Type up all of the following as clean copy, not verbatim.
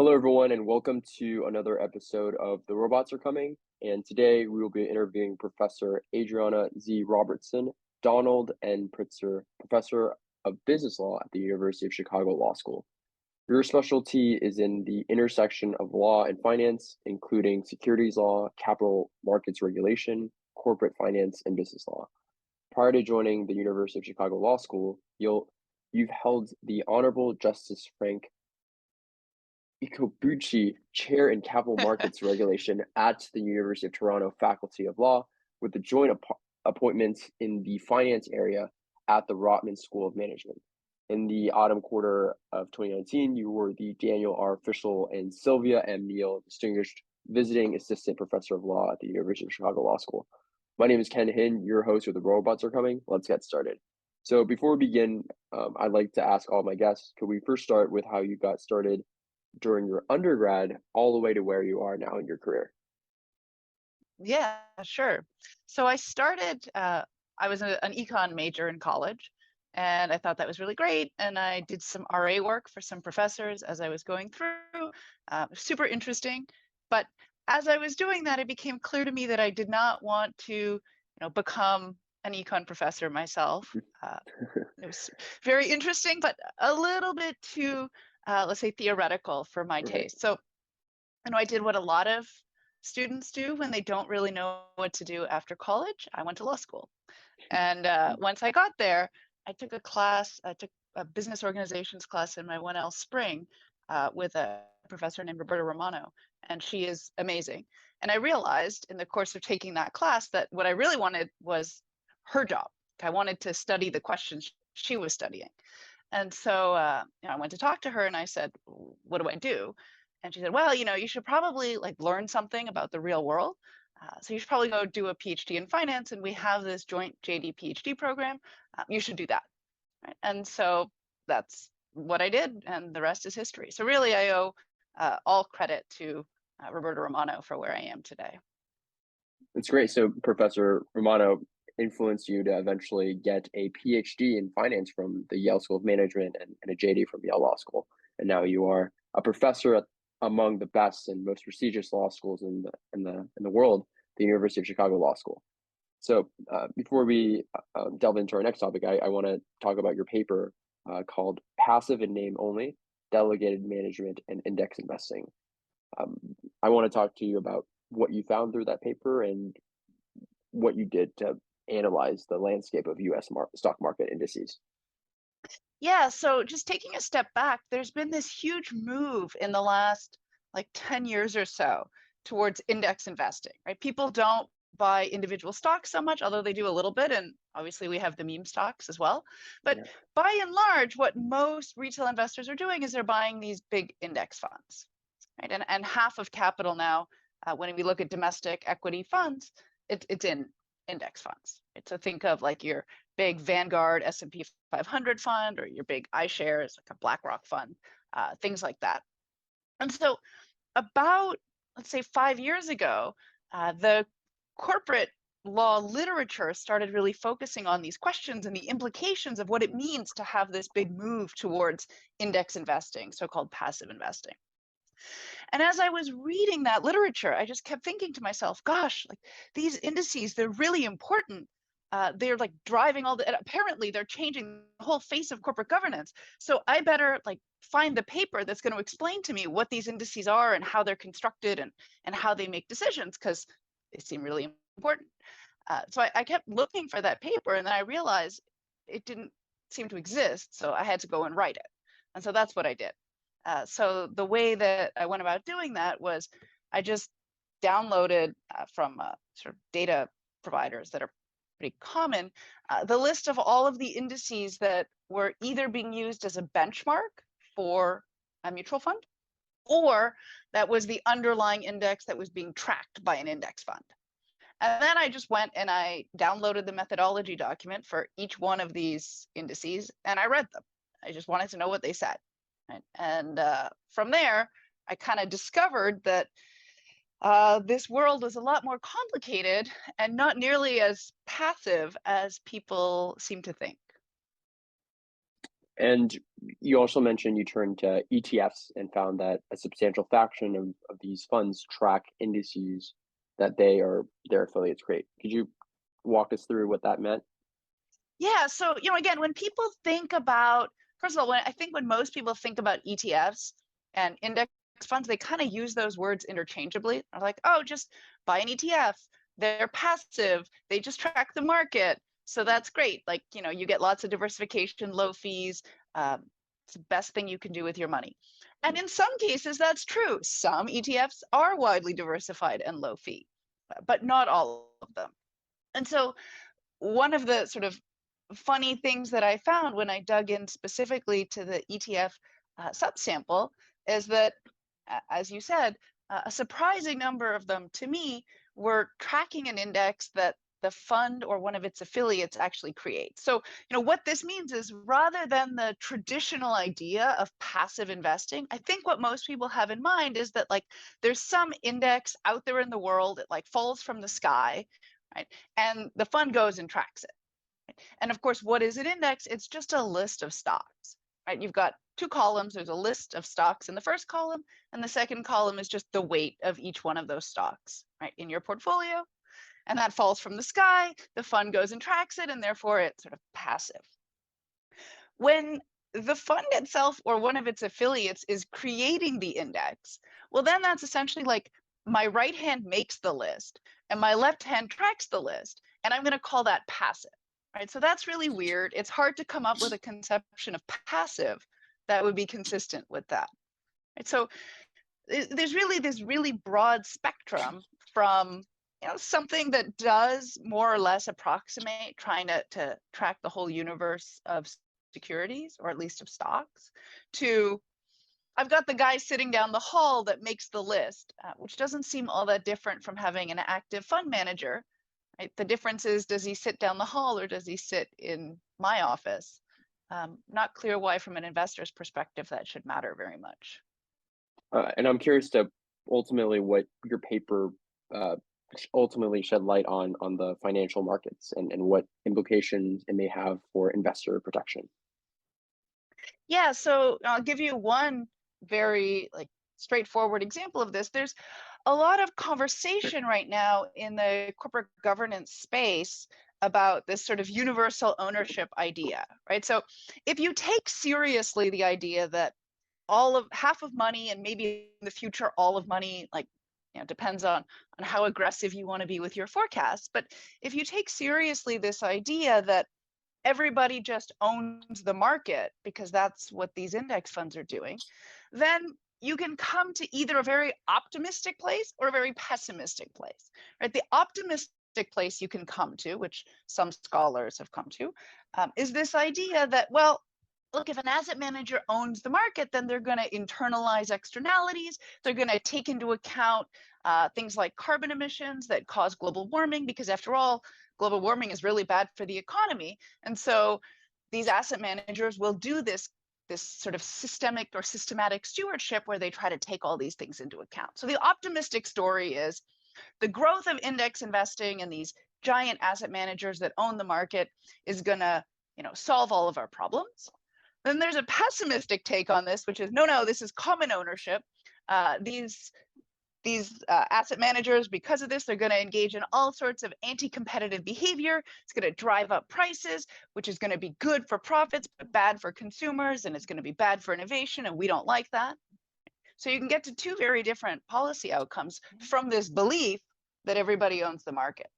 Hello, everyone, and welcome to another episode of The Robots Are Coming. And today we will be interviewing Professor Adriana Z. Robertson, Donald N. Pritzker, Professor of Business Law at the University of Chicago Law School. Your specialty is in the intersection of law and finance, including securities law, capital markets regulation, corporate finance, and business law. Prior to joining the University of Chicago Law School, you've held the Honorable Justice Frank Ikobuchi Chair in Capital Markets Regulation at the University of Toronto Faculty of Law, with the joint appointments in the finance area at the Rotman School of Management. In the autumn quarter of 2019, you were the Daniel R. Fischel and Sylvia M. Neal Distinguished Visiting Assistant Professor of Law at the University of Chicago Law School. My name is Ken Hin, your host of The Robots Are Coming. Let's get started. So before we begin, I'd like to ask all my guests, could we first start with how you got started during your undergrad all the way to where you are now in your career? Yeah, sure. So I started, I was an econ major in college, and I thought that was really great. And I did some RA work for some professors as I was going through, super interesting. But as I was doing that, it became clear to me that I did not want to, become an econ professor myself. It was very interesting, but a little bit too, let's say, theoretical for my Right. taste. So I did what a lot of students do when they don't really know what to do after college. I went to law school. And once I got there, I took a business organizations class in my 1L spring with a professor named Roberta Romano, and she is amazing. And I realized in the course of taking that class that what I really wanted was her job. I wanted to study the questions she was studying. And so I went to talk to her and I said, what do I do? And she said, well, you should probably learn something about the real world. So you should probably go do a PhD in finance. And we have this joint JD PhD program. You should do that. Right? And so that's what I did. And the rest is history. So really, I owe all credit to Roberta Romano for where I am today. It's great. So Professor Romano influenced you to eventually get a PhD in finance from the Yale School of Management and a JD from Yale Law School. And now you are a professor among the best and most prestigious law schools in the world, the University of Chicago Law School. So before we delve into our next topic, I want to talk about your paper called Passive and Name Only, Delegated Management and Index Investing. I want to talk to you about what you found through that paper and what you did to analyze the landscape of U.S. stock market indices. Yeah, so just taking a step back, there's been this huge move in the last 10 years or so towards index investing, right? People don't buy individual stocks so much, although they do a little bit. And obviously we have the meme stocks as well. But Yeah. by and large, what most retail investors are doing is they're buying these big index funds, right? And half of capital now, when we look at domestic equity funds, it's in index funds. Right? So think of your big Vanguard S&P 500 fund or your big iShares, like a BlackRock fund, things like that. And so about, let's say 5 years ago, the corporate law literature started really focusing on these questions and the implications of what it means to have this big move towards index investing, so-called passive investing. And as I was reading that literature, I just kept thinking to myself, gosh, these indices, they're really important. They're driving apparently they're changing the whole face of corporate governance. So I better find the paper that's going to explain to me what these indices are and how they're constructed and how they make decisions, because they seem really important. So I kept looking for that paper, and then I realized it didn't seem to exist. So I had to go and write it. And so that's what I did. So the way that I went about doing that was I just downloaded from sort of data providers that are pretty common, the list of all of the indices that were either being used as a benchmark for a mutual fund, or that was the underlying index that was being tracked by an index fund. And then I just went and I downloaded the methodology document for each one of these indices, and I read them. I just wanted to know what they said. Right? And from there, I kind of discovered that this world is a lot more complicated and not nearly as passive as people seem to think. And You also mentioned you turned to ETFs and found that a substantial fraction of these funds track indices that their affiliates create. Could you walk us through what that meant? Yeah, so again, when people think about, first of all, when most people think about ETFs and index funds, they kind of use those words interchangeably. They're like, oh, just buy an ETF. They're passive. They just track the market. So that's great. Like, you get lots of diversification, low fees. It's the best thing you can do with your money. And in some cases, that's true. Some ETFs are widely diversified and low fee, but not all of them. And so one of the sort of funny things that I found when I dug in specifically to the ETF subsample is that, as you said, a surprising number of them to me were tracking an index that the fund or one of its affiliates actually creates. So, what this means is rather than the traditional idea of passive investing, I think what most people have in mind is that like there's some index out there in the world, it like falls from the sky, right? And the fund goes and tracks it. And of course, what is an index? It's just a list of stocks, right? You've got two columns. There's a list of stocks in the first column, and the second column is just the weight of each one of those stocks, right, in your portfolio. And that falls from the sky. The fund goes and tracks it, and therefore it's sort of passive. When the fund itself or one of its affiliates is creating the index, well, then that's essentially like my right hand makes the list and my left hand tracks the list, and I'm going to call that passive. Right, so that's really weird. It's hard to come up with a conception of passive that would be consistent with that. Right, so there's really this really broad spectrum from something that does more or less approximate trying to track the whole universe of securities, or at least of stocks, to I've got the guy sitting down the hall that makes the list, which doesn't seem all that different from having an active fund manager. Right? The difference is, does he sit down the hall or does he sit in my office? Not clear why, from an investor's perspective, that should matter very much. And I'm curious to ultimately what your paper uh, ultimately shed light on the financial markets and what implications it may have for investor protection. Yeah, so I'll give you one very straightforward example of this. There's a lot of conversation right now in the corporate governance space about this sort of universal ownership idea, right? So if you take seriously the idea that half of money, and maybe in the future all of money, depends on how aggressive you want to be with your forecasts, but if you take seriously this idea that everybody just owns the market because that's what these index funds are doing, then you can come to either a very optimistic place or a very pessimistic place, right? The optimistic place you can come to, which some scholars have come to, is this idea that, well, look, if an asset manager owns the market, then they're going to internalize externalities. They're going to take into account things like carbon emissions that cause global warming, because after all, global warming is really bad for the economy. And so these asset managers will do this sort of systemic or systematic stewardship where they try to take all these things into account. So the optimistic story is the growth of index investing and these giant asset managers that own the market is going to, solve all of our problems. Then there's a pessimistic take on this, which is no, this is common ownership. These asset managers, because of this, they're going to engage in all sorts of anti-competitive behavior. It's going to drive up prices, which is going to be good for profits, but bad for consumers, and it's going to be bad for innovation, and we don't like that. So you can get to two very different policy outcomes from this belief that everybody owns the market.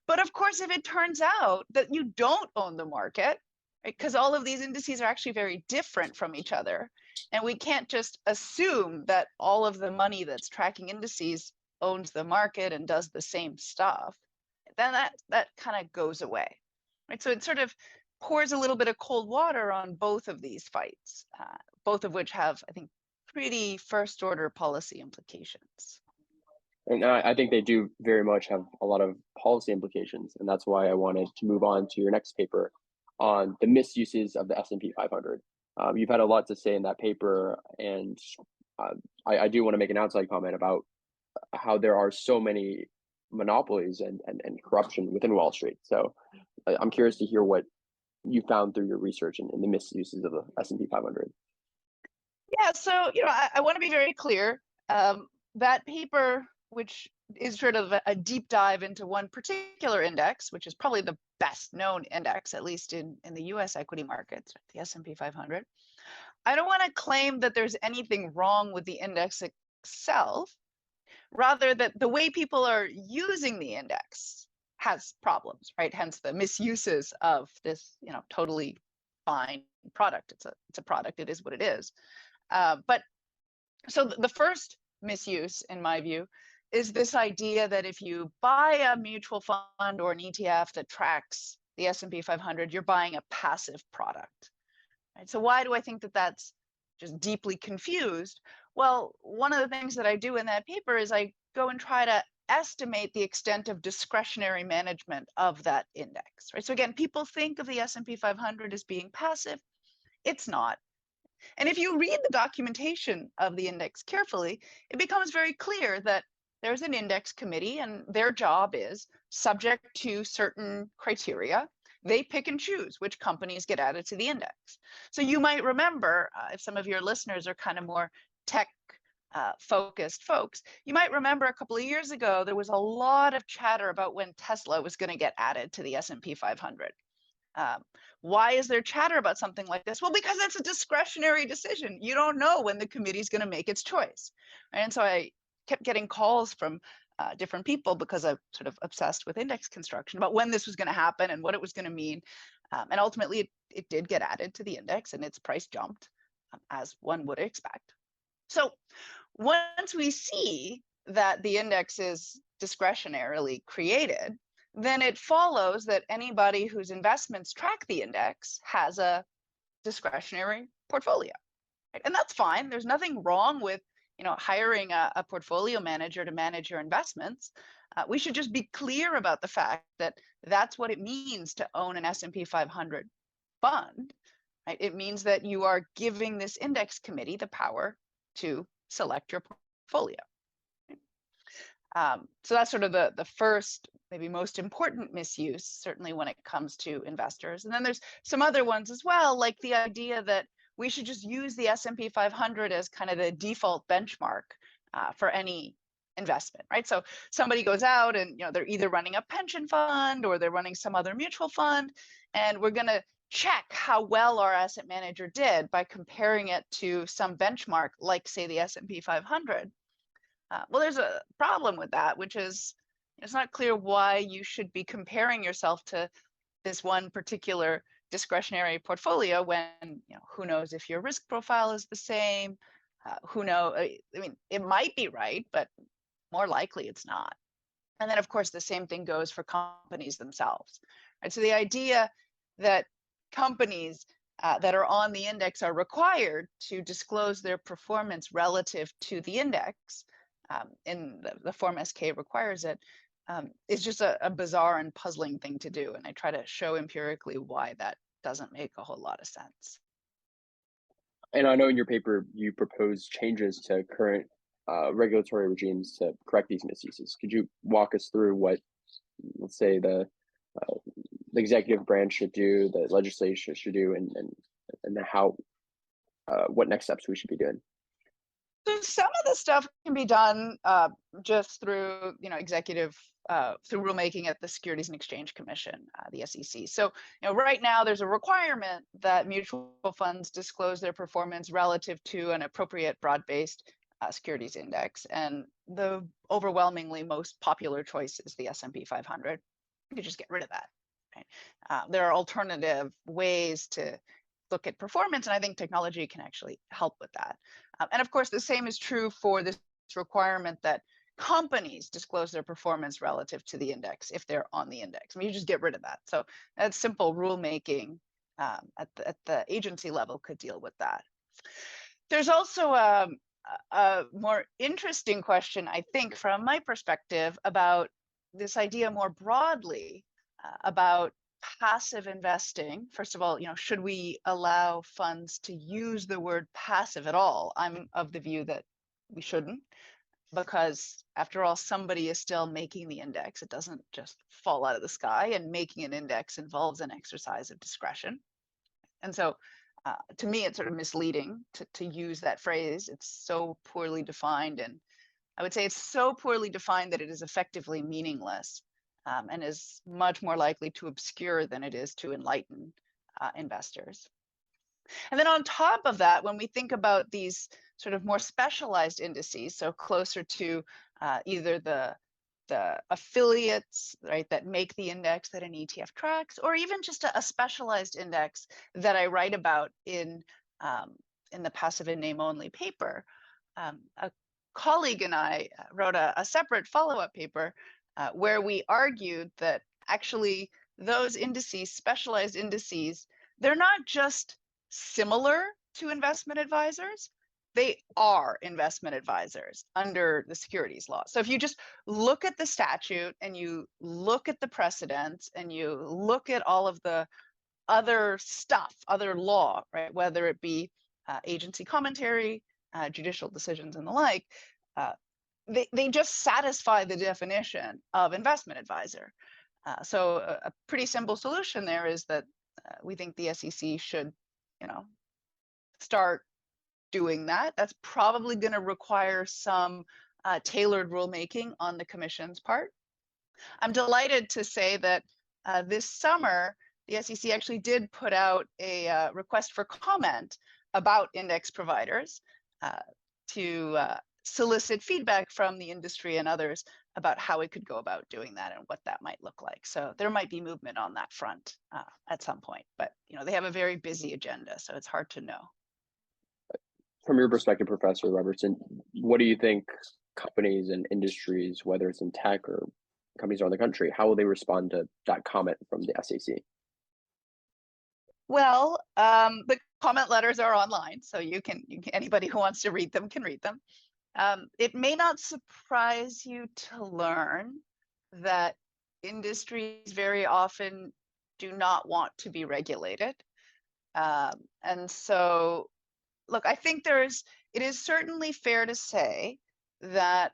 But of course, if it turns out that you don't own the market, because all of these indices are actually very different from each other, and we can't just assume that all of the money that's tracking indices owns the market and does the same stuff, then that kind of goes away, right? So it sort of pours a little bit of cold water on both of these fights, both of which have, I think, pretty first order policy implications. And I think they do very much have a lot of policy implications, and that's why I wanted to move on to your next paper on the misuses of the S&P 500. You've had a lot to say in that paper, and I do want to make an outside comment about how there are so many monopolies and corruption within Wall Street. So I'm curious to hear what you found through your research and the misuses of the S&P 500? Yeah, so I want to be very clear. That paper, which is sort of a deep dive into one particular index, which is probably the best known index, at least in the U.S. equity markets, the S&P 500. I don't want to claim that there's anything wrong with the index itself, rather that the way people are using the index has problems, right? Hence the misuses of this, totally fine product. It's a product. It is what it is. But so the first misuse, in my view, is this idea that if you buy a mutual fund or an ETF that tracks the S&P 500, you're buying a passive product. Right? So why do I think that that's just deeply confused? Well, one of the things that I do in that paper is I go and try to estimate the extent of discretionary management of that index. Right? So again, people think of the S&P 500 as being passive. It's not. And if you read the documentation of the index carefully, it becomes very clear that there's an index committee and their job is, subject to certain criteria, they pick and choose which companies get added to the index. So you might remember, if some of your listeners are kind of more tech focused folks, you might remember a couple of years ago, there was a lot of chatter about when Tesla was going to get added to the S&P 500. Why is there chatter about something like this? Well, because it's a discretionary decision. You don't know when the committee is going to make its choice. And so I kept getting calls from different people, because I'm sort of obsessed with index construction, about when this was going to happen and what it was going to mean. And ultimately, it did get added to the index and its price jumped, as one would expect. So once we see that the index is discretionarily created, then it follows that anybody whose investments track the index has a discretionary portfolio. Right? And that's fine. There's nothing wrong with hiring a portfolio manager to manage your investments. We should just be clear about the fact that that's what it means to own an S&P 500 fund. Right? It means that you are giving this index committee the power to select your portfolio. So that's sort of the first, maybe most important misuse, certainly when it comes to investors. And then there's some other ones as well, like the idea that we should just use the S&P 500 as kind of the default benchmark for any investment, right? So somebody goes out and they're either running a pension fund or they're running some other mutual fund, and we're going to check how well our asset manager did by comparing it to some benchmark, like say the S&P 500. Well, there's a problem with that, which is it's not clear why you should be comparing yourself to this one particular discretionary portfolio when, who knows if your risk profile is the same. Who knows? I mean, it might be right, but more likely it's not. And then, of course, the same thing goes for companies themselves. Right? So the idea that companies that are on the index are required to disclose their performance relative to the index, in the form SK requires it, is just a bizarre and puzzling thing to do. And I try to show empirically why that doesn't make a whole lot of sense. And I know in your paper you propose changes to current regulatory regimes to correct these misuses. Could you walk us through what, let's say, the executive branch should do, the legislature should do, and how what next steps we should be doing? So some of the stuff can be done just through, executive through rulemaking at the Securities and Exchange Commission, the SEC. So, right now there's a requirement that mutual funds disclose their performance relative to an appropriate broad-based securities index, and the overwhelmingly most popular choice is the S&P 500. You could just get rid of that. Right? There are alternative ways to look at performance, and I think technology can actually help with that. And of course, the same is true for this requirement that companies disclose their performance relative to the index if they're on the index. I mean, you just get rid of that. So that simple rulemaking at the agency level could deal with that. There's also a more interesting question, I think, from my perspective, about this idea more broadly about passive investing. First of all, should we allow funds to use the word passive at all? I'm of the view that we shouldn't. because after all, somebody is still making the index. It doesn't just fall out of the sky, and making an index involves an exercise of discretion. And so to me, it's sort of misleading to use that phrase. It's so poorly defined. And I would say it's so poorly defined that it is effectively meaningless, and is much more likely to obscure than it is to enlighten investors. And then on top of that, when we think about these sort of more specialized indices, so closer to either the affiliates, right, that make the index that an ETF tracks, or even just a specialized index that I write about in the passive in name only paper. A colleague and I wrote a separate follow-up paper where we argued that actually those indices, specialized indices, they're not just similar to investment advisors, they are investment advisors under the securities law. So if you just look at the statute and you look at the precedents and you look at all of the other stuff, other law, right, whether it be agency commentary, judicial decisions and the like, they just satisfy the definition of investment advisor. So a pretty simple solution there is that we think the SEC should, start doing that. That's probably going to require some tailored rulemaking on the Commission's part. I'm delighted to say that this summer, the SEC actually did put out a request for comment about index providers to solicit feedback from the industry and others about how it could go about doing that and what that might look like. So there might be movement on that front at some point, but they have a very busy agenda, so it's hard to know. From your perspective, Professor Robertson, what do you think companies and industries, whether it's in tech or companies around the country, how will they respond to that comment from the SEC? Well, the comment letters are online, so anybody who wants to read them can read them. It may not surprise you to learn that industries very often do not want to be regulated. And so, look, I think it is certainly fair to say that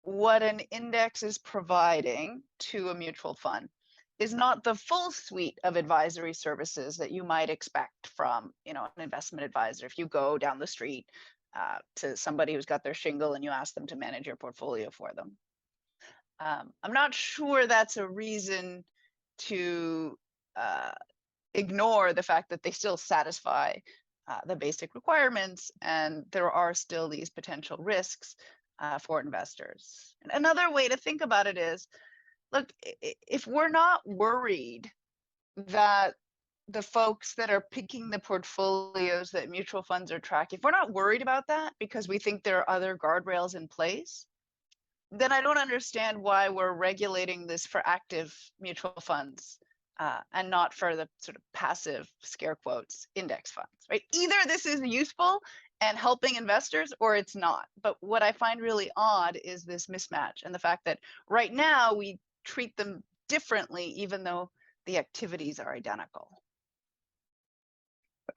what an index is providing to a mutual fund is not the full suite of advisory services that you might expect from, an investment advisor. If you go down the street to somebody who's got their shingle and you ask them to manage your portfolio for them. I'm not sure that's a reason to ignore the fact that they still satisfy the basic requirements, and there are still these potential risks for investors. And another way to think about it is, look, if we're not worried that the folks that are picking the portfolios that mutual funds are tracking, if we're not worried about that because we think there are other guardrails in place, then I don't understand why we're regulating this for active mutual funds and not for the sort of passive, scare quotes, index funds, right? Either this is useful and helping investors or it's not. But what I find really odd is this mismatch and the fact that right now we treat them differently, even though the activities are identical.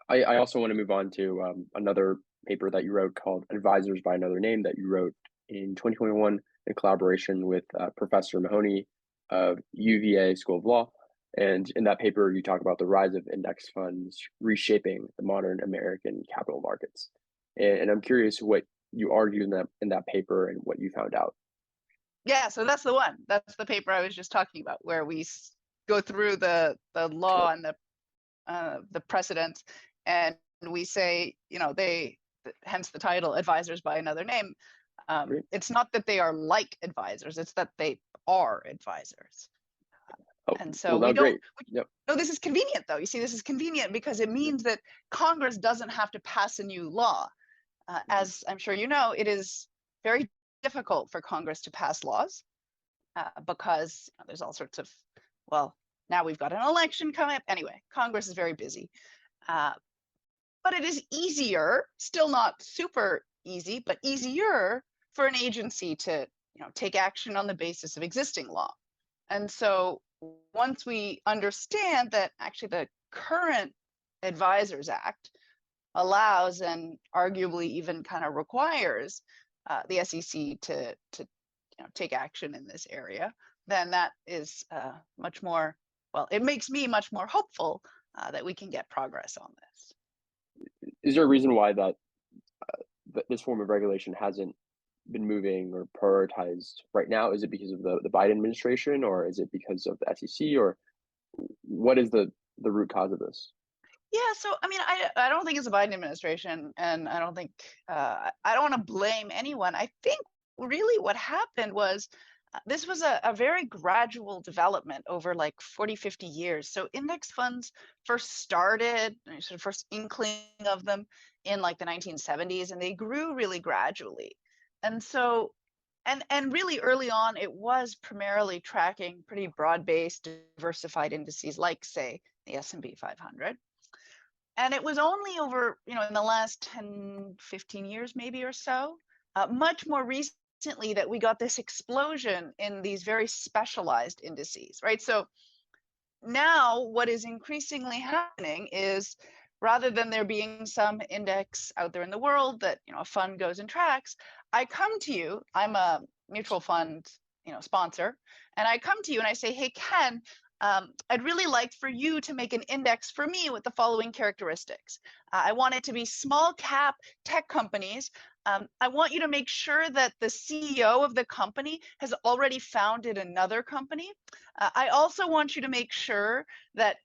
I also want to move on to another paper that you wrote called Advisors by Another Name that you wrote in 2021 in collaboration with Professor Mahoney of UVA School of Law. And in that paper, you talk about the rise of index funds reshaping the modern American capital markets. And I'm curious what you argued in that paper and what you found out. Yeah, so that's the one. That's the paper I was just talking about, where we go through the law and the precedents, and we say, hence the title, Advisors by Another Name. It's not that they are like advisors; it's that they are advisors. And so we don't. No, this is convenient, though. You see, this is convenient because it means that Congress doesn't have to pass a new law. As I'm sure you know, it is very difficult for Congress to pass laws because there's all sorts of, well, now we've got an election coming up. Anyway, Congress is very busy. But it is easier, still not super easy, but easier for an agency to take action on the basis of existing law. And so once we understand that actually the current Advisors Act allows and arguably even kind of requires the SEC to take action in this area, then that is much more, well, it makes me much more hopeful that we can get progress on this. Is there a reason why this form of regulation hasn't been moving or prioritized right now? Is it because of the Biden administration, or is it because of the SEC, or what is the root cause of this? Yeah, so I mean, I don't think it's a Biden administration, and I don't think I don't want to blame anyone. I think really what happened was this was a very gradual development over like 40, 50 years. So index funds first started, sort of first inkling of them in like the 1970s, and they grew really gradually. And so, and really early on, it was primarily tracking pretty broad-based, diversified indices like, say, the S&P 500. And it was only over, in the last 10, 15 years, maybe or so, much more recently that we got this explosion in these very specialized indices, right? So now what is increasingly happening is rather than there being some index out there in the world that, a fund goes and tracks, I come to you, I'm a mutual fund, sponsor, and I come to you and I say, hey, Ken, I'd really like for you to make an index for me with the following characteristics. I want it to be small cap tech companies. I want you to make sure that the CEO of the company has already founded another company. I also want you to make sure that,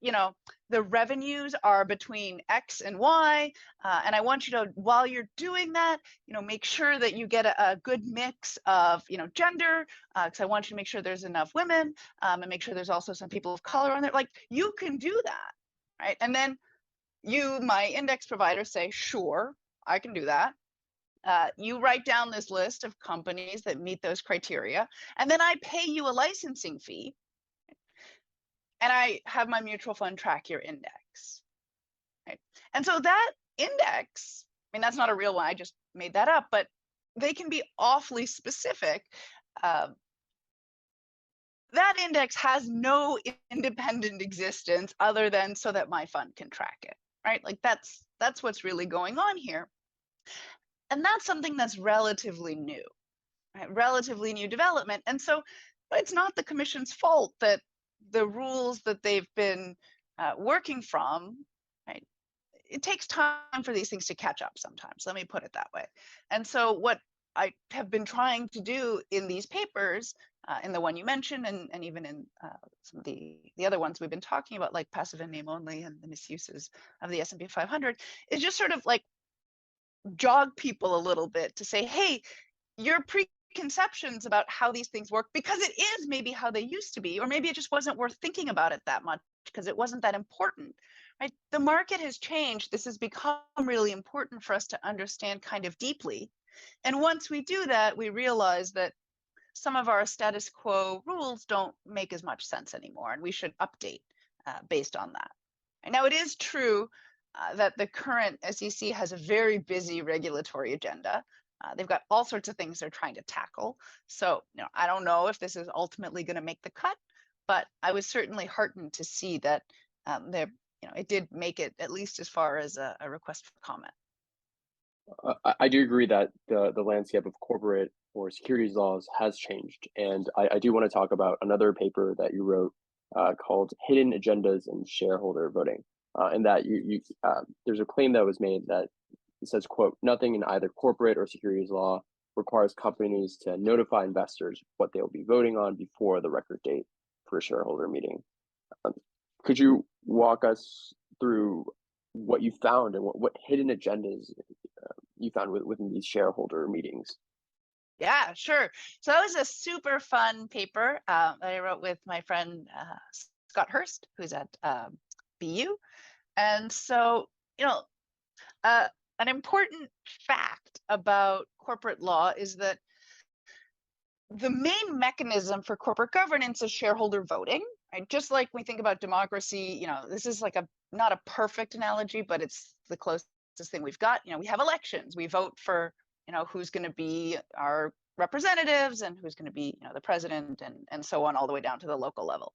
the revenues are between X and Y. And I want you to, while you're doing that, make sure that you get a good mix of, gender, because I want you to make sure there's enough women, and make sure there's also some people of color on there. Like, you can do that, right? And then you, my index provider, say, sure, I can do that. You write down this list of companies that meet those criteria, and then I pay you a licensing fee, and I have my mutual fund track your index, right? And so that index, I mean, that's not a real one, I just made that up, but they can be awfully specific. That index has no independent existence other than so that my fund can track it, right? Like that's what's really going on here. And that's something that's relatively new, right? Relatively new development. And so it's not the commission's fault that the rules that they've been working from, right? It takes time for these things to catch up sometimes, let me put it that way. And so what I have been trying to do in these papers, in the one you mentioned, and even in some of the other ones we've been talking about, like passive and name only and the misuses of the S&P 500, is just sort of like jog people a little bit to say, hey, your preconceptions about how these things work, because it is maybe how they used to be, or maybe it just wasn't worth thinking about it that much because it wasn't that important, right? The market has changed. This has become really important for us to understand kind of deeply. And once we do that, we realize that some of our status quo rules don't make as much sense anymore, and we should update based on that. And now, it is true that the current SEC has a very busy regulatory agenda. They've got all sorts of things they're trying to tackle. So, I don't know if this is ultimately going to make the cut, but I was certainly heartened to see that it did make it at least as far as a request for comment. I do agree that the landscape of corporate or securities laws has changed, and I do want to talk about another paper that you wrote called "Hidden Agendas in Shareholder Voting," and that there's a claim that was made that it says, "quote Nothing in either corporate or securities law requires companies to notify investors what they will be voting on before the record date for a shareholder meeting." Could you walk us through what you found and what hidden agendas you found within these shareholder meetings? Yeah, sure. So that was a super fun paper that I wrote with my friend Scott Hurst, who's at BU. And so, an important fact about corporate law is that the main mechanism for corporate governance is shareholder voting, right? Just like we think about democracy, this is like not a perfect analogy, but it's the closest thing we've got. We have elections. We vote for, who's going to be our representatives and who's going to be, the president and so on, all the way down to the local level.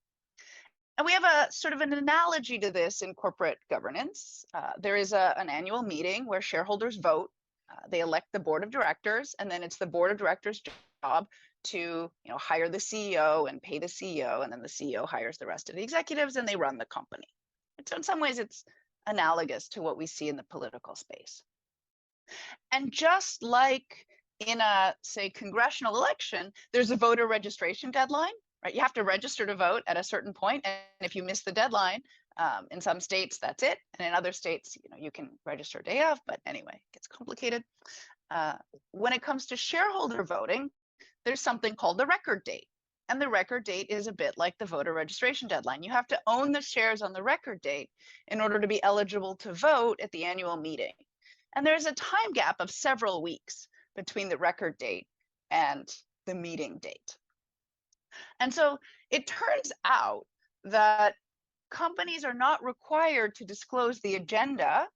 And we have a sort of an analogy to this in corporate governance. There is an annual meeting where shareholders vote They elect the board of directors, and then it's the board of directors' job to hire the CEO and pay the CEO, and then the CEO hires the rest of the executives and they run the company. And so in some ways it's analogous to what we see in the political space. And just like in a, say, congressional election, there's a voter registration deadline, right? You have to register to vote at a certain point, and if you miss the deadline, in some states that's it, and in other states, you can register a day of. But anyway, it gets complicated. When it comes to shareholder voting, there's something called the record date. And the record date is a bit like the voter registration deadline. You have to own the shares on the record date in order to be eligible to vote at the annual meeting. And there's a time gap of several weeks between the record date and the meeting date. And so it turns out that companies are not required to disclose the agenda,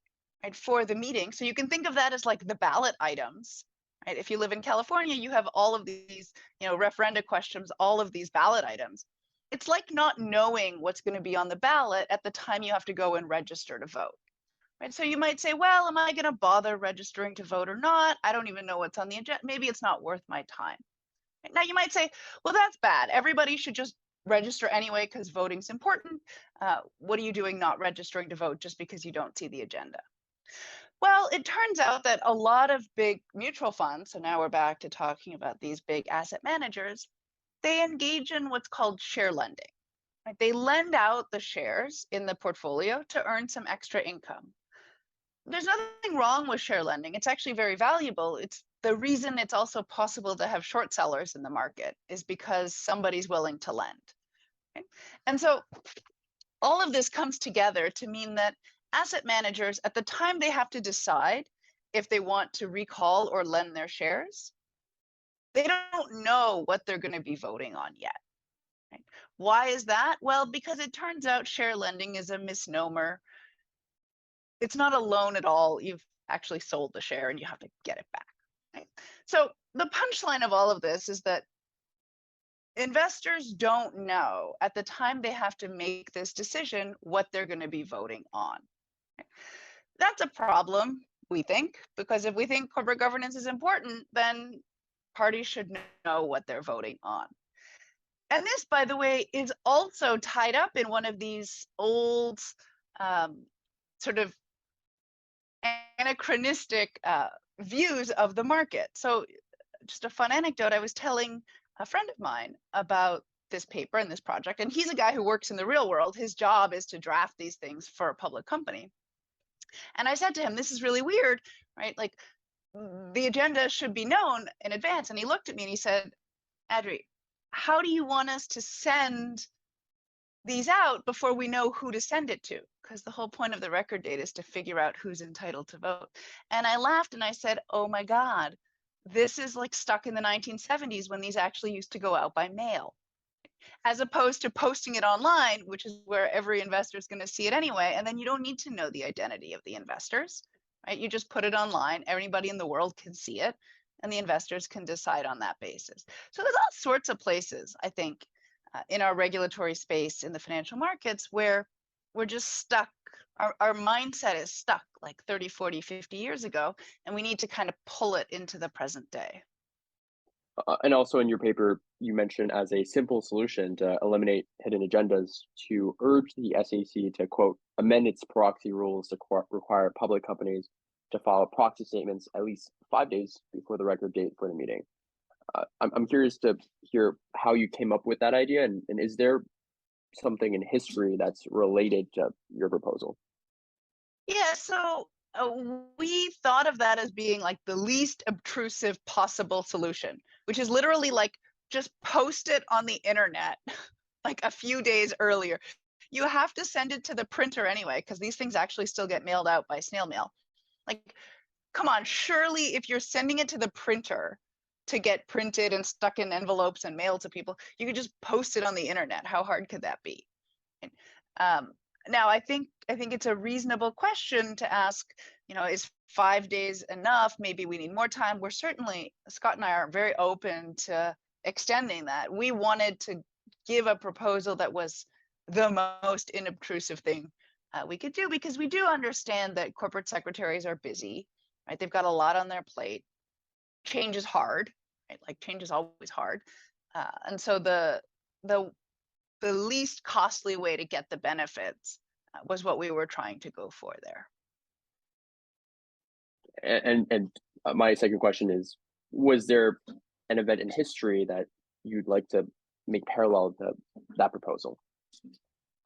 right, for the meeting. So you can think of that as like the ballot items. Right? If you live in California, you have all of these, referenda questions, all of these ballot items. It's like not knowing what's going to be on the ballot at the time you have to go and register to vote. Right? So you might say, well, am I going to bother registering to vote or not? I don't even know what's on the agenda. Maybe it's not worth my time. Right? Now you might say, well, that's bad. Everybody should just register anyway because voting's important. What are you doing not registering to vote just because you don't see the agenda? Well, it turns out that a lot of big mutual funds, so now we're back to talking about these big asset managers, they engage in what's called share lending. Right? They lend out the shares in the portfolio to earn some extra income. There's nothing wrong with share lending. It's actually very valuable. It's the reason it's also possible to have short sellers in the market is because somebody's willing to lend. Right? And so all of this comes together to mean that asset managers, at the time they have to decide if they want to recall or lend their shares, they don't know what they're going to be voting on yet. Right? Why is that? Well, because it turns out share lending is a misnomer. It's not a loan at all. You've actually sold the share and you have to get it back. Right? So the punchline of all of this is that investors don't know at the time they have to make this decision what they're going to be voting on. That's a problem, we think, because if we think corporate governance is important, then parties should know what they're voting on. And this, by the way, is also tied up in one of these old sort of anachronistic views of the market. So just a fun anecdote, I was telling a friend of mine about this paper and this project, and he's a guy who works in the real world. His job is to draft these things for a public company. And I said to him, this is really weird, right? Like the agenda should be known in advance. And he looked at me and he said, Adri, how do you want us to send these out before we know who to send it to? Because the whole point of the record date is to figure out who's entitled to vote. And I laughed and I said, oh my God, this is like stuck in the 1970s when these actually used to go out by mail, as opposed to posting it online, which is where every investor is going to see it anyway. And then you don't need to know the identity of the investors, right? You just put it online. Anybody in the world can see it, and the investors can decide on that basis. So there's all sorts of places, I think, in our regulatory space in the financial markets where we're just stuck. Our mindset is stuck like 30, 40, 50 years ago, and we need to kind of pull it into the present day. And also in your paper, you mentioned as a simple solution to eliminate hidden agendas to urge the SEC to, quote, amend its proxy rules to require public companies to file proxy statements at least 5 days before the record date for the meeting. I'm curious to hear how you came up with that idea, and is there something in history that's related to your proposal? Yeah, so we thought of that as being like the least obtrusive possible solution, which is literally like just post it on the internet like a few days earlier. You have to send it to the printer anyway, because these things actually still get mailed out by snail mail. Like, come on, surely if you're sending it to the printer to get printed and stuck in envelopes and mailed to people, you could just post it on the internet. How hard could that be? Now, I think it's a reasonable question to ask, is 5 days enough? Maybe we need more time. We're certainly, Scott and I are very open to extending that. We wanted to give a proposal that was the most inobtrusive thing we could do, because we do understand that corporate secretaries are busy. right? They've got a lot on their plate. Change is hard, right? Like change is always hard. And so the least costly way to get the benefits was what we were trying to go for there. And my second question is, was there an event in history that you'd like to make parallel to that proposal?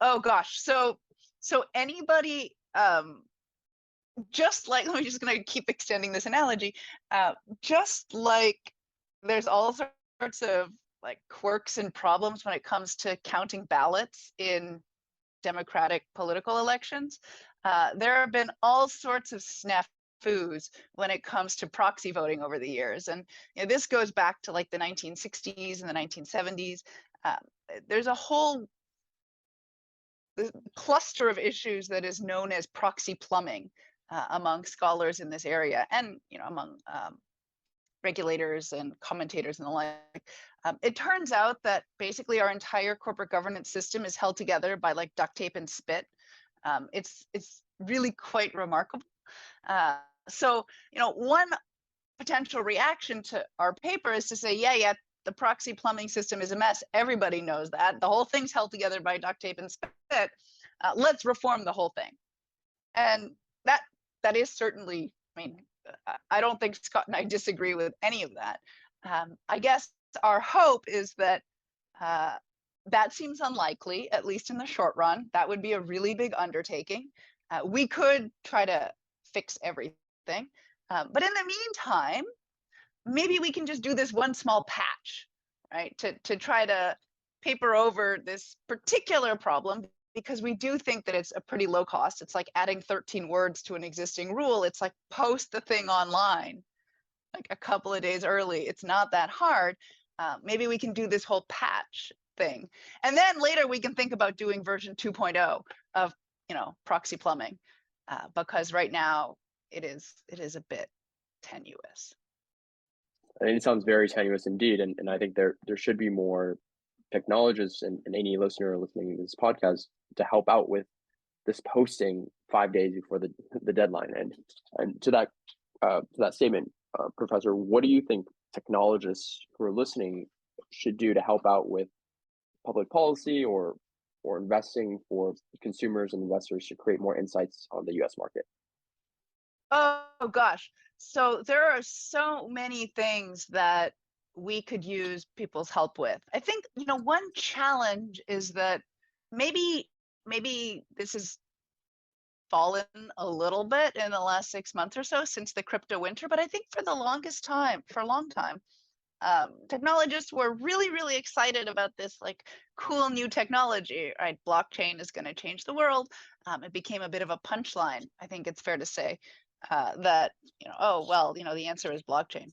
Oh gosh, so anybody, just like, I'm just gonna keep extending this analogy, just like there's all sorts of like quirks and problems when it comes to counting ballots in democratic political elections, there have been all sorts of snafus when it comes to proxy voting over the years. And this goes back to like the 1960s and the 1970s. There's a whole cluster of issues that is known as proxy plumbing among scholars in this area, and among regulators and commentators and the like. It turns out that basically our entire corporate governance system is held together by like duct tape and spit. It's really quite remarkable. So one potential reaction to our paper is to say, yeah, the proxy plumbing system is a mess. Everybody knows that. The whole thing's held together by duct tape and spit. Let's reform the whole thing. And that is certainly, I mean, I don't think Scott and I disagree with any of that. I guess our hope is that that seems unlikely, at least in the short run. That would be a really big undertaking. We could try to fix everything. But in the meantime, maybe we can just do this one small patch, right? To try to paper over this particular problem, because we do think that it's a pretty low cost. It's like adding 13 words to an existing rule. It's like post the thing online, like a couple of days early. It's not that hard. Maybe we can do this whole patch thing. And then later we can think about doing version 2.0 of, proxy plumbing, because right now it is a bit tenuous. And it sounds very tenuous indeed. And I think there should be more technologists and any listener listening to this podcast to help out with this posting 5 days before the deadline. And to that statement, Professor, what do you think technologists who are listening should do to help out with public policy or investing for consumers and investors to create more insights on the U.S. market? Oh gosh. So there are so many things that we could use people's help with. I think, one challenge is that maybe this has fallen a little bit in the last 6 months or so since the crypto winter, but I think for a long time, technologists were really, really excited about this like cool new technology, right? Blockchain is going to change the world. It became a bit of a punchline. I think it's fair to say that, oh, well, the answer is blockchain.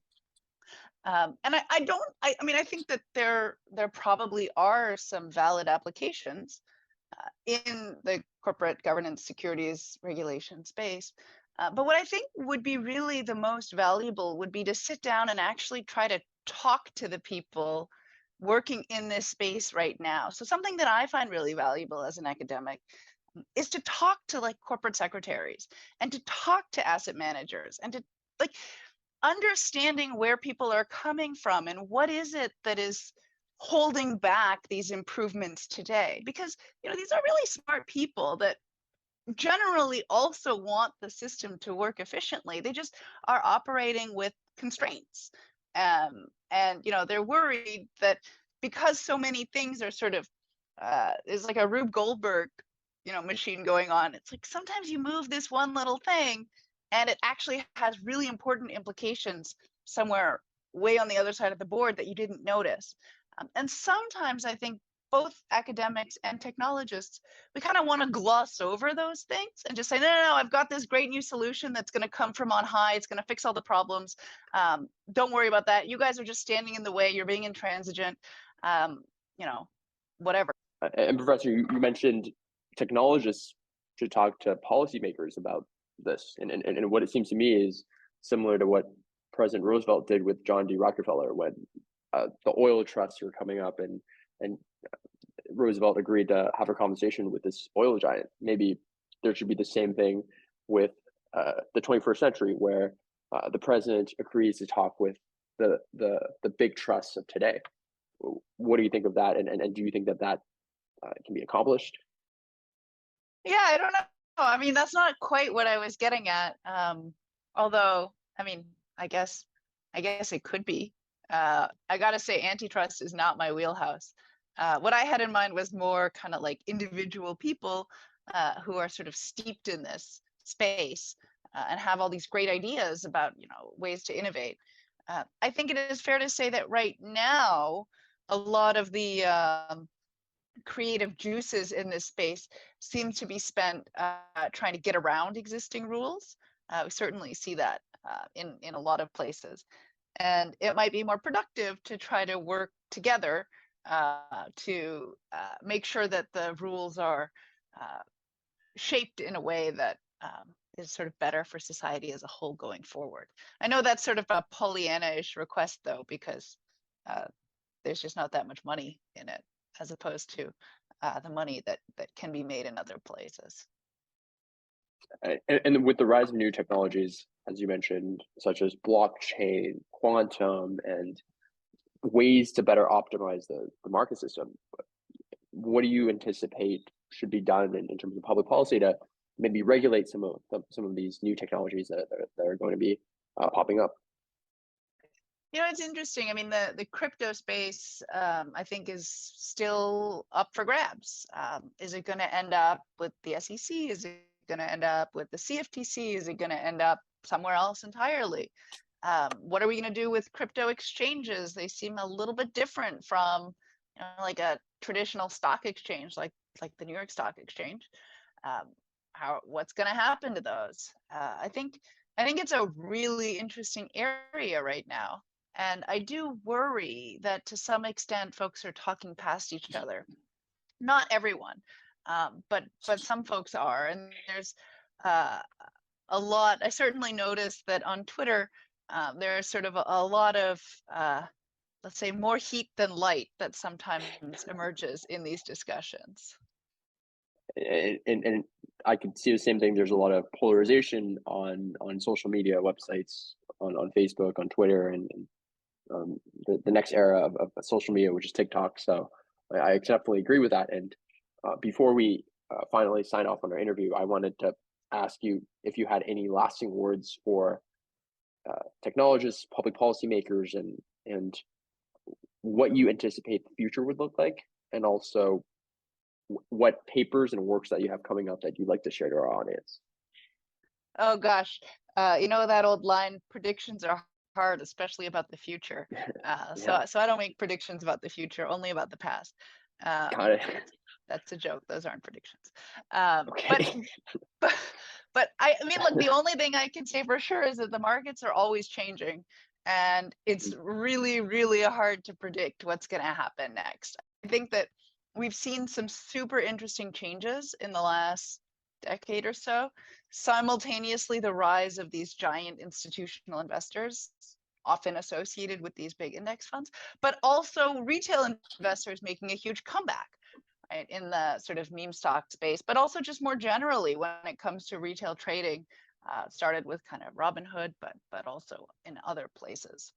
And I think that there probably are some valid applications in the corporate governance securities regulation space. But what I think would be really the most valuable would be to sit down and actually try to talk to the people working in this space right now. So something that I find really valuable as an academic is to talk to like corporate secretaries and to talk to asset managers and to like understanding where people are coming from and what is it that is holding back these improvements today. Because these are really smart people that generally also want the system to work efficiently. They just are operating with constraints. And they're worried that because so many things are sort of is like a Rube Goldberg machine going on. It's like sometimes you move this one little thing and it actually has really important implications somewhere way on the other side of the board that you didn't notice. And sometimes I think both academics and technologists, we kind of want to gloss over those things and just say, no, I've got this great new solution that's going to come from on high. It's going to fix all the problems. Don't worry about that. You guys are just standing in the way. You're being intransigent, whatever. And Professor, you mentioned technologists should talk to policymakers about this. And what it seems to me is similar to what President Roosevelt did with John D. Rockefeller when the oil trusts were coming up and Roosevelt agreed to have a conversation with this oil giant. Maybe there should be the same thing with the 21st century, where the president agrees to talk with the big trusts of today. What do you think of that? And do you think that can be accomplished? Yeah, I don't know. I mean, that's not quite what I was getting at. Although, I mean, I guess, I guess it could be. I gotta say, antitrust is not my wheelhouse. What I had in mind was more kind of like individual people who are sort of steeped in this space and have all these great ideas about, ways to innovate. I think it is fair to say that right now, a lot of the creative juices in this space seem to be spent trying to get around existing rules. We certainly see that in a lot of places. And it might be more productive to try to work together to make sure that the rules are shaped in a way that is sort of better for society as a whole going forward. I know that's sort of a Pollyanna-ish request, though, because there's just not that much money in it, as opposed to the money that can be made in other places. And with the rise of new technologies, as you mentioned, such as blockchain, quantum, and ways to better optimize the market system, what do you anticipate should be done in terms of public policy to maybe regulate some of these new technologies that are going to be popping up? It's interesting. I mean, the crypto space, I think, is still up for grabs. Is it going to end up with the SEC? Is it going to end up with the CFTC? Is it going to end up somewhere else entirely? What are we going to do with crypto exchanges? They seem a little bit different from, like a traditional stock exchange, like the New York Stock Exchange. What's going to happen to those? I think it's a really interesting area right now. And I do worry that to some extent folks are talking past each other. Not everyone, but some folks are. And there's a lot. I certainly noticed that on Twitter, there's sort of a lot of, let's say, more heat than light that sometimes emerges in these discussions. And I could see the same thing. There's a lot of polarization on social media websites, on Facebook, on Twitter, and the next era of social media, which is TikTok. So I definitely agree with that. And before we finally sign off on our interview, I wanted to ask you if you had any lasting words for technologists, public policymakers, and what you anticipate the future would look like, and also what papers and works that you have coming up that you'd like to share to our audience. Oh gosh, that old line, predictions are hard, especially about the future. Yeah. So I don't make predictions about the future, only about the past. Got it. That's a joke. Those aren't predictions. Okay. But I mean, look, the only thing I can say for sure is that the markets are always changing, and it's really, really hard to predict what's going to happen next. I think that we've seen some super interesting changes in the last decade or so. Simultaneously, the rise of these giant institutional investors, often associated with these big index funds, but also retail investors making a huge comeback, right, in the sort of meme stock space, but also just more generally when it comes to retail trading. Started with kind of Robinhood, but also in other places.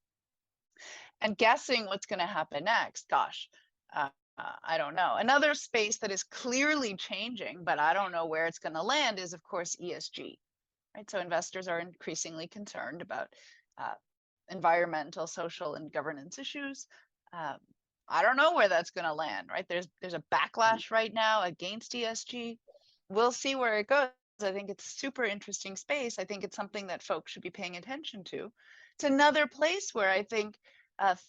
And guessing what's going to happen next, gosh, I don't know. Another space that is clearly changing, but I don't know where it's going to land, is, of course, ESG. Right? So investors are increasingly concerned about environmental, social, and governance issues. I don't know where that's going to land. Right? There's a backlash right now against ESG. We'll see where it goes. I think it's a super interesting space. I think it's something that folks should be paying attention to. It's another place where I think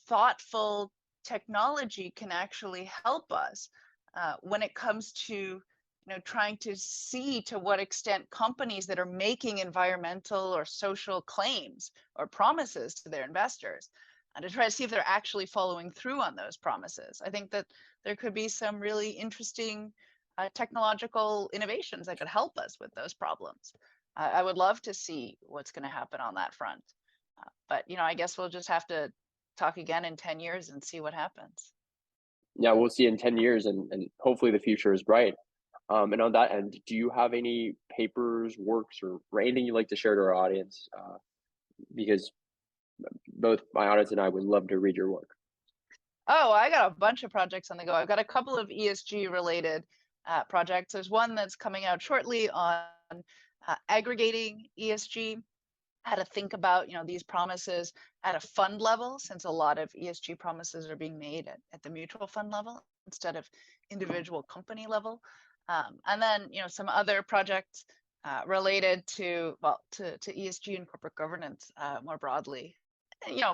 thoughtful technology can actually help us when it comes to trying to see to what extent companies that are making environmental or social claims or promises to their investors, and to try to see if they're actually following through on those promises. I think that there could be some really interesting technological innovations that could help us with those problems. I would love to see what's going to happen on that front. But I guess we'll just have to talk again in 10 years and see what happens. Yeah, we'll see in 10 years, and hopefully the future is bright. And on that end, do you have any papers, works, or anything you'd like to share to our audience because both my audience and I would love to read your work. Oh, I got a bunch of projects on the go. I've got a couple of ESG related projects. There's one that's coming out shortly on aggregating ESG, how to think about, these promises at a fund level, since a lot of ESG promises are being made at the mutual fund level instead of individual company level. And then, some other projects related to, to ESG and corporate governance more broadly.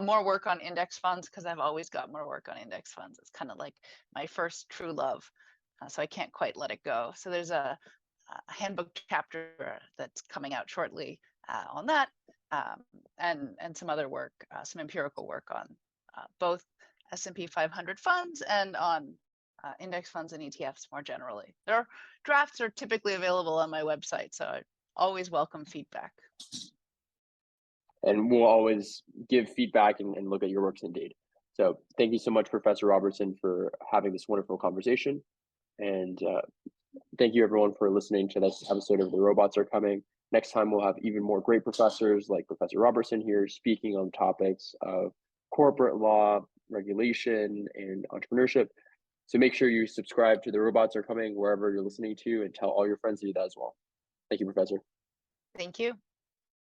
More work on index funds, because I've always got more work on index funds. It's kind of like my first true love. So I can't quite let it go. So there's a handbook chapter that's coming out shortly on that, and some other work, some empirical work on both S&P 500 funds and on index funds and ETFs more generally. Their drafts are typically available on my website, so I always welcome feedback. And we'll always give feedback and look at your works indeed. So thank you so much, Professor Robertson, for having this wonderful conversation. And thank you everyone for listening to this episode of The Robots Are Coming. Next time we'll have even more great professors like Professor Robertson here speaking on topics of corporate law, regulation, and entrepreneurship. So make sure you subscribe to The Robots Are Coming wherever you're listening to, and tell all your friends to do that as well. Thank you, Professor. Thank you.